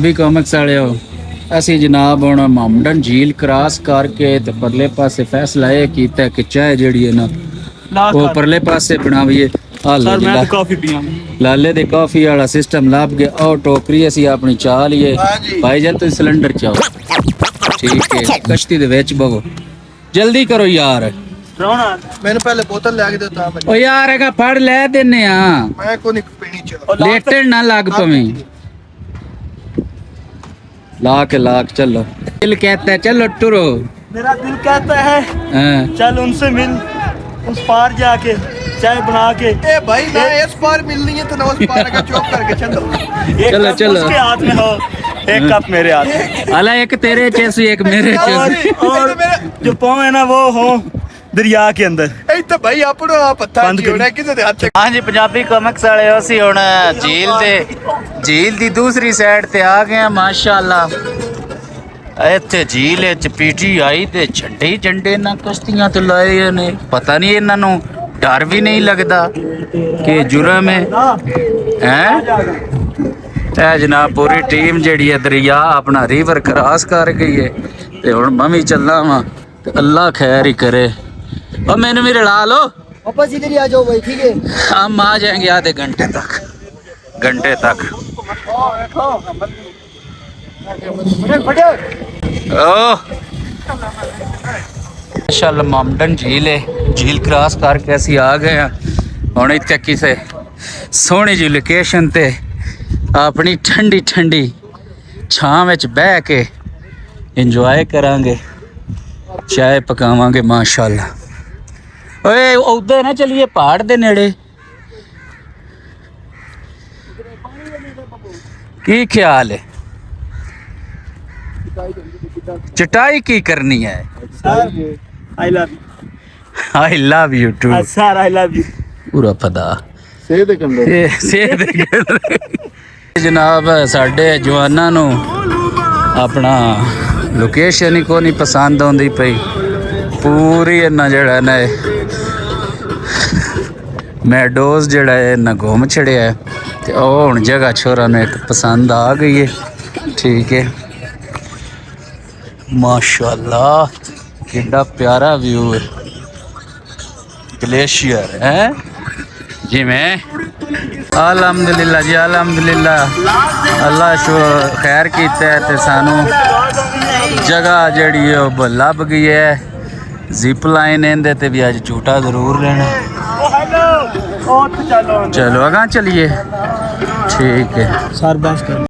Punjabi comics वाले हो ਅਸੀਂ ਜਨਾਬ ਹੁਣ ਮਾਮਡਨ ਝੀਲ ਕ੍ਰਾਸ ਕਰਕੇ ਤੇ ਪਰਲੇ ਪਾਸੇ ਫੈਸਲਾ ਇਹ ਕੀਤਾ ਕਿ ਚਾਹ ਜਿਹੜੀ ਹੈ ਨਾ ਉਹ ਪਰਲੇ ਪਾਸੇ ਬਣਾਵੀਏ। ਸਰ ਮੈਂ ਤਾਂ ਕਾਫੀ ਪੀਆਂ ਲਾਲੇ ਦੇ ਕਾਫੀ ਵਾਲਾ ਸਿਸਟਮ ਲੱਭ ਗਿਆ। ਉਹ ਟੋਕਰੀ ਅਸੀਂ ਆਪਣੀ ਚਾਹ ਲਈਏ ਭਾਈ ਜਾਨ ਤੁਸੀਂ ਸਿਲੰਡਰ ਚਾਓ ਠੀਕ ਹੈ ਕਸ਼ਤੀ ਦੇ ਵਿੱਚ ਬਵੋ ਜਲਦੀ ਕਰੋ ਯਾਰ। मैंने पहले बोतल ला के दो ता ओ यार एका फड़ ले देने मैं को नहीं पीनी चाह लेटन ना लाग पवें लाख चलो दिल कहता है चलो टुरो मेरा दिल कहता है चल उनसे मिल उस पार जाके चाय बना के ए भाई ना इस पार मिलनी है तो ना उस पार का चौक करके चलो चलो उसके हाथ में हो एक कप मेरे हाथ अला एक तेरे जैसी एक मेरे जैसी और जो पाँव है ना वो हो दरिया के अंदर ए तो भाई अपनो आप पत्ता होना किसे दे हाथ हाँ जी पंजाबी कॉमिक्स वाले ਅਸੀਂ ਹੁਣ ਝੀਲ ਦੀ ਦੂਸਰੀ ਸਾਈਡ ਤੇ ਆ ਗਏ ਆ ਮਾਸ਼ਾਅੱਲਾ। ਇੱਥੇ ਝੀਲ ਵਿੱਚ ਪੀਟੀਆਈ ਤੇ ਝੰਡੇ ਨਾ ਕਸ਼ਤੀਆਂ ਤੇ ਲਾਏ ਨੇ ਪਤਾ ਨਹੀਂ ਇਹਨਾਂ ਨੂੰ ਡਰ ਵੀ ਨਹੀਂ ਲੱਗਦਾ ਕਿ ਜੁਰਮ ਹੈ ਇਹ ਜਨਾਬ ਪੂਰੀ ਟੀਮ ਜਿਹੜੀ ਹੈ ਦਰਿਆ ਆਪਣਾ ਰਿਵਰ ਕ੍ਰਾਸ ਕਰ ਗਈ ਹੈ ਤੇ ਹੁਣ ਮੈਂ ਵੀ ਚੱਲਾਂ ਵਾਂ ਤੇ ਅੱਲਾ ਖੈਰ ਹੀ करे। और मैंने भी रला लो वापस इधर ही आ जाओ भाई ठीक है हम आ जाएंगे आधे घंटे तक माशाल्लाह मामडन झील है झील क्रॉस करके असी आ गए हैं हुण इत्थे किसे सोहनी जी लोकेशन ते अपनी ठंडी छां विच बह के इंजॉय करांगे चाय पकावांगे माशाल्लाह। ओए उधर ना चलिए पहाड़ दे नेड़े की ख्याल है चटाई की करनी है I love you too sir I love you पूरा पता सेहत जनाब साडे जवानां नूं अपना लोकेशन ही को नहीं पसंद आउंदी पई पूरी इन्ना जड़ा ना मैडोज जड़ा है ना घूम छड़िया है तो हुण जगह छोरा ने एक पसंद आ गई है ठीक है माशाल्लाह कितना प्यारा व्यू है ग्लेशियर है जी मैं अल्हम्दुलिल्लाह जी अल्हम्दुलिल्लाह अल्लाह शो खैर कीता है ते सानू जगह जड़ी है वो लभ गई है जिप लाइन इहदे ते भी अज झूठा जरूर लेना चलो अगां चलिए ठीक है सर बस कर